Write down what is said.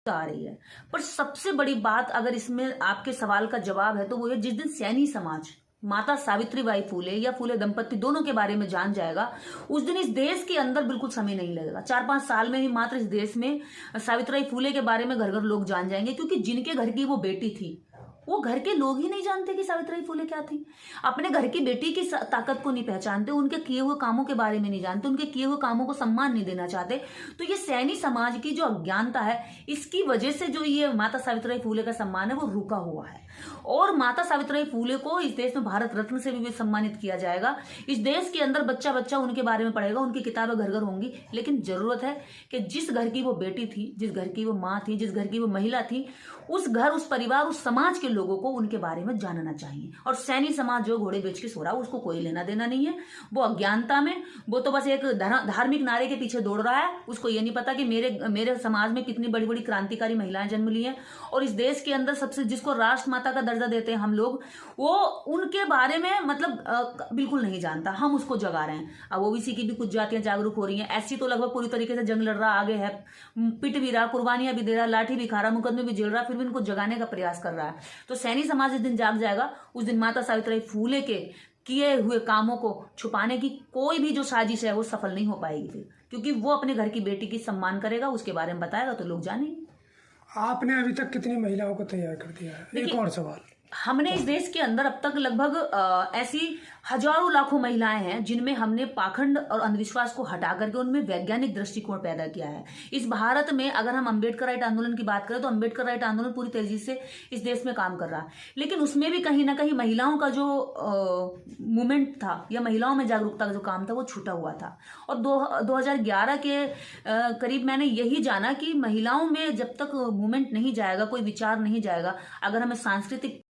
आ रही है। पर सबसे बड़ी बात अगर इसमें आपके सवाल का जवाब है तो वो है जिस दिन सैनी समाज माता सावित्रीबाई फूले या फूले दंपत्ति दोनों के बारे में जान जाएगा, उस दिन इस देश के अंदर बिल्कुल समय नहीं लगेगा। 4-5 साल में ही मात्र इस देश में सावित्रीबाई फूले के बारे में घर घर लोग जान जाएंगे, क्योंकि जिनके घर की वो बेटी थी वो घर के लोग ही नहीं जानते कि सावित्रीबाई फूले क्या थी। अपने घर की बेटी की ताकत को नहीं पहचानते, उनके किए हुए कामों के बारे में नहीं जानते, उनके किए हुए कामों को सम्मान नहीं देना चाहते। तो ये सैनी समाज की जो अज्ञानता है, इसकी वजह से जो ये माता सावित्रीबाई फूले का सम्मान है वो रुका हुआ है। और माता सावित्रीबाई फूले को इस देश में भारत रत्न से भी सम्मानित किया जाएगा। इस देश के अंदर बच्चा बच्चा उनके बारे में पढ़ेगा, उनकी किताबें घर घर होंगी। लेकिन जरूरत है कि जिस घर की वो बेटी थी, जिस घर की वो माँ थी, जिस घर की वो महिला थी, उस घर, उस परिवार, उस समाज के लोगों को उनके बारे में जानना चाहिए। और सैनी समाज जो घोड़े बेच के सो रहा है उसको कोई लेना देना नहीं है। वो अज्ञानता में, वो तो बस एक धार्मिक नारे के पीछे दौड़ रहा है। उसको ये नहीं पता कि मेरे समाज में कितनी बड़ी बड़ी क्रांतिकारी महिलाएं जन्म ली हैं, और इस देश के अंदर सबसे जिसको राष्ट्र माता का दर्जा देते हैं हम लोग, वो उनके बारे में मतलब बिल्कुल नहीं जानता। हम उसको जगा रहे हैं। अब ओबीसी की भी कुछ जातियां जागरूक हो रही हैं, एससी तो लगभग पूरी तरीके से जंग लड़ रहा, आगे है, पिट भी रहा, कुर्बानियां भी दे रहा, लाठी भी खा रहा, मुकदमे भी झेल रहा, फिर भी इनको जगाने का प्रयास कर रहा है। तो सैनी समाज जिस दिन जाग जाएगा, उस दिन माता सावित्रीबाई फूले के किए हुए कामों को छुपाने की कोई भी जो साजिश है वो सफल नहीं हो पाएगी फिर, क्योंकि वो अपने घर की बेटी की सम्मान करेगा, उसके बारे में बताएगा तो लोग जानेंगे। आपने अभी तक कितनी महिलाओं को तैयार कर दिया है? एक और सवाल, हमने इस देश के अंदर अब तक लगभग ऐसी हजारों लाखों महिलाएं हैं जिनमें हमने पाखंड और अंधविश्वास को हटा करके उनमें वैज्ञानिक दृष्टिकोण पैदा किया है। इस भारत में अगर हम अंबेडकर राइट आंदोलन की बात करें तो अंबेडकर राइट आंदोलन पूरी तेजी से इस देश में काम कर रहा है, लेकिन उसमें भी कहीं ना कहीं महिलाओं का जो मूवमेंट था या महिलाओं में जागरूकता का जो काम था वो छूटा हुआ था। और 2011 के करीब मैंने यही जाना कि महिलाओं में जब तक मूवमेंट नहीं जाएगा, कोई विचार नहीं जाएगा, अगर हमें सांस्कृतिक